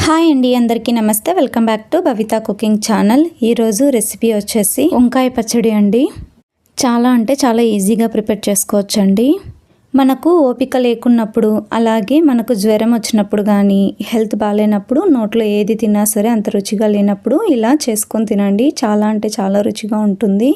Hi అండి, అందరికీ నమస్తే. Welcome back to Bhavitha cooking channel. ఈరోజు రెసిపీ వచ్చేసి వంకాయ పచ్చడి అండి. చాలా అంటే చాలా ఈజీగా ప్రిపేర్ చేసుకోవచ్చండి. మనకు ఓపిక లేకున్నప్పుడు, అలాగే మనకు జ్వరం వచ్చినప్పుడు కానీ, హెల్త్ బాగాలేనప్పుడు, నోట్లో ఏది తిన్నా సరే అంత రుచిగా లేనప్పుడు ఇలా చేసుకొని తినండి. చాలా అంటే చాలా రుచిగా ఉంటుంది.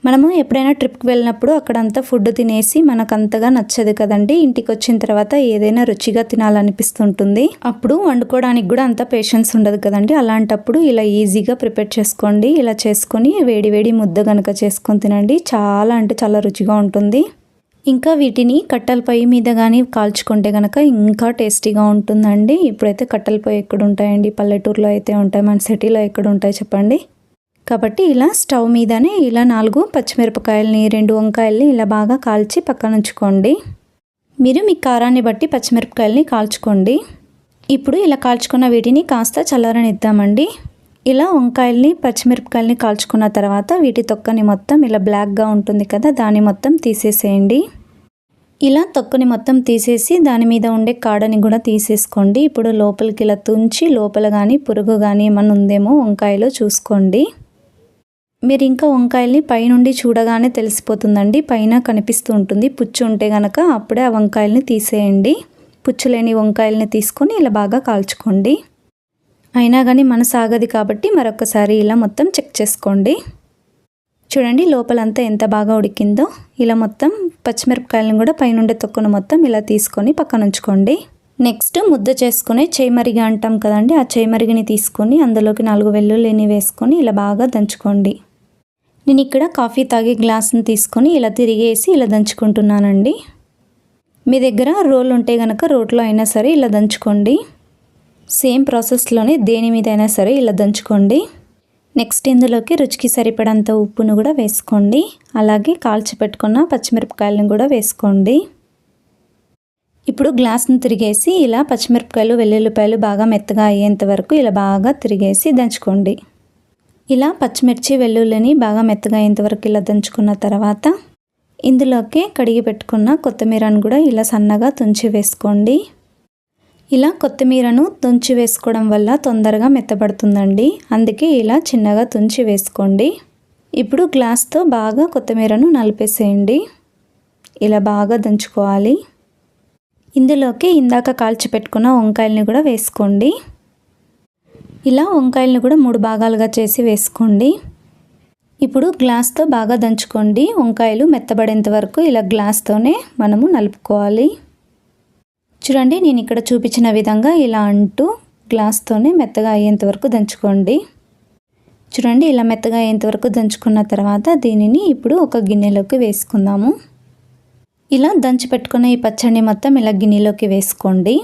మనము ఎప్పుడైనా ట్రిప్కి వెళ్ళినప్పుడు అక్కడంతా ఫుడ్ తినేసి మనకు అంతగా నచ్చదు కదండి. ఇంటికి వచ్చిన తర్వాత ఏదైనా రుచిగా తినాలనిపిస్తుంటుంది. అప్పుడు వండుకోవడానికి కూడా అంత పేషెన్స్ ఉండదు కదండి. అలాంటప్పుడు ఇలా ఈజీగా ప్రిపేర్ చేసుకోండి. ఇలా చేసుకొని వేడి వేడి ముద్ద కనుక చేసుకొని తినండి. చాలా అంటే చాలా రుచిగా ఉంటుంది. ఇంకా వీటిని కట్టెల పొయ్యి మీద కానీ కాల్చుకుంటే కనుక ఇంకా టేస్టీగా ఉంటుందండి. ఇప్పుడైతే కట్టెల పొయ్యి ఎక్కడ ఉంటాయండి? పల్లెటూరులో అయితే ఉంటాయి, మన సిటీలో ఎక్కడ ఉంటాయి చెప్పండి. కాబట్టి ఇలా స్టవ్ మీదనే ఇలా 4 పచ్చిమిరపకాయలని, 2 వంకాయల్ని ఇలా బాగా కాల్చి పక్కన ఉంచుకోండి. మీరు మీ కారాన్ని బట్టి పచ్చిమిరపకాయలని కాల్చుకోండి. ఇప్పుడు ఇలా కాల్చుకున్న వీటిని కాస్త చల్లారనిద్దామండి. ఇలా వంకాయల్ని, పచ్చిమిరపకాయలని కాల్చుకున్న తర్వాత వీటి తొక్కని మొత్తం ఇలా బ్లాక్గా ఉంటుంది కదా, దాన్ని మొత్తం తీసేసేయండి. ఇలా తొక్కని మొత్తం తీసేసి దాని మీద ఉండే కాడని కూడా తీసేసుకోండి. ఇప్పుడు లోపలికి ఇలా తుంచి లోపల కానీ పురుగు కానీ ఏమన్నా ఉందేమో వంకాయలో చూసుకోండి. మీరు ఇంకా వంకాయల్ని పైనుండి చూడగానే తెలిసిపోతుందండి. పైన కనిపిస్తూ ఉంటుంది. పుచ్చు ఉంటే కనుక అప్పుడే ఆ వంకాయల్ని తీసేయండి. పుచ్చు లేని వంకాయల్ని తీసుకొని ఇలా బాగా కాల్చుకోండి. అయినా కానీ మనసు ఆగదు కాబట్టి మరొకసారి ఇలా మొత్తం చెక్ చేసుకోండి. చూడండి లోపలంతా ఎంత బాగా ఉడికిందో. ఇలా మొత్తం పచ్చిమిరపకాయలను కూడా పైనుండే తొక్కను మొత్తం ఇలా తీసుకొని పక్కన ఉంచుకోండి. నెక్స్ట్ ముద్ద చేసుకునే చేమరిగి అంటాం కదండి. ఆ చేమరిగిని తీసుకొని అందులోకి 4 వెల్లుల్లిని వేసుకొని ఇలా బాగా దంచుకోండి. నేను ఇక్కడ కాఫీ తాగే గ్లాస్ని తీసుకొని ఇలా తిరిగేసి ఇలా దంచుకుంటున్నానండి. మీ దగ్గర రోల్ ఉంటే కనుక రోట్లో అయినా సరే ఇలా దంచుకోండి. సేమ్ ప్రాసెస్లోనే దేని మీద అయినా సరే ఇలా దంచుకోండి. నెక్స్ట్ ఇందులోకి రుచికి సరిపడంత ఉప్పును కూడా వేసుకోండి. అలాగే కాల్చి పెట్టుకున్న పచ్చిమిరపకాయలను కూడా వేసుకోండి. ఇప్పుడు గ్లాస్ను తిరిగేసి ఇలా పచ్చిమిరపకాయలు, వెల్లుల్లిపాయలు బాగా మెత్తగా అయ్యేంత వరకు ఇలా బాగా తిరిగేసి దంచుకోండి. ఇలా పచ్చిమిర్చి, వెల్లుల్లిని బాగా మెత్తగా అయ్యేంత వరకు ఇలా దంచుకున్న తర్వాత ఇందులోకి కడిగి పెట్టుకున్న కొత్తిమీరను కూడా ఇలా సన్నగా తుంచి వేసుకోండి. ఇలా కొత్తిమీరను తుంచి వేసుకోవడం వల్ల తొందరగా మెత్తబడుతుందండి. అందుకే ఇలా చిన్నగా తుంచి వేసుకోండి. ఇప్పుడు గ్లాస్తో బాగా కొత్తిమీరను నలిపేసేయండి. ఇలా బాగా దంచుకోవాలి. ఇందులోకి ఇందాక కాల్చి పెట్టుకున్న వంకాయల్ని కూడా వేసుకోండి. ఇలా వంకాయలను కూడా 3 భాగాలుగా చేసి వేసుకోండి. ఇప్పుడు గ్లాస్తో బాగా దంచుకోండి. వంకాయలు మెత్తబడేంత వరకు ఇలా గ్లాస్తోనే మనము నలుపుకోవాలి. చూడండి నేను ఇక్కడ చూపించిన విధంగా ఇలా అంటూ గ్లాస్తోనే మెత్తగా అయ్యేంత వరకు దంచుకోండి. చూడండి ఇలా మెత్తగా అయ్యేంత వరకు దంచుకున్న తర్వాత దీనిని ఇప్పుడు ఒక గిన్నెలోకి వేసుకుందాము. ఇలా దంచి పెట్టుకున్న ఈ పచ్చడిని మొత్తం ఇలా గిన్నెలోకి వేసుకోండి.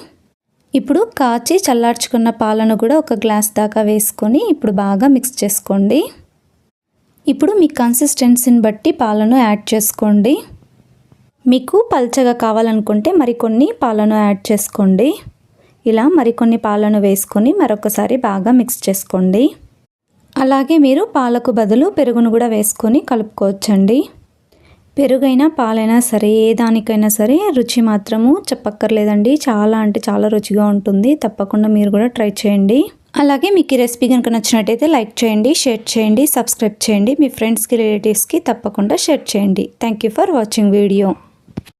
ఇప్పుడు కాచి చల్లార్చుకున్న పాలను కూడా ఒక గ్లాస్ దాకా వేసుకొని ఇప్పుడు బాగా మిక్స్ చేసుకోండి. ఇప్పుడు మీ కన్సిస్టెన్సీని బట్టి పాలను యాడ్ చేసుకోండి. మీకు పల్చగా కావాలనుకుంటే మరికొన్ని పాలను యాడ్ చేసుకోండి. ఇలా మరికొన్ని పాలను వేసుకొని మరొకసారి బాగా మిక్స్ చేసుకోండి. అలాగే మీరు పాలకు బదులు పెరుగును కూడా వేసుకొని కలుపుకోవచ్చండి. పెరుగైనా పాలైనా సరే ఏ దానికైనా సరే రుచి మాత్రము చెప్పక్కర్లేదండి. చాలా అంటే చాలా రుచిగా ఉంటుంది. తప్పకుండా మీరు కూడా ట్రై చేయండి. అలాగే మీకు ఈ రెసిపీ కనుక నచ్చినట్టయితే లైక్ చేయండి, షేర్ చేయండి, సబ్స్క్రైబ్ చేయండి. మీ ఫ్రెండ్స్కి, రిలేటివ్స్కి తప్పకుండా షేర్ చేయండి. Thank you for watching video.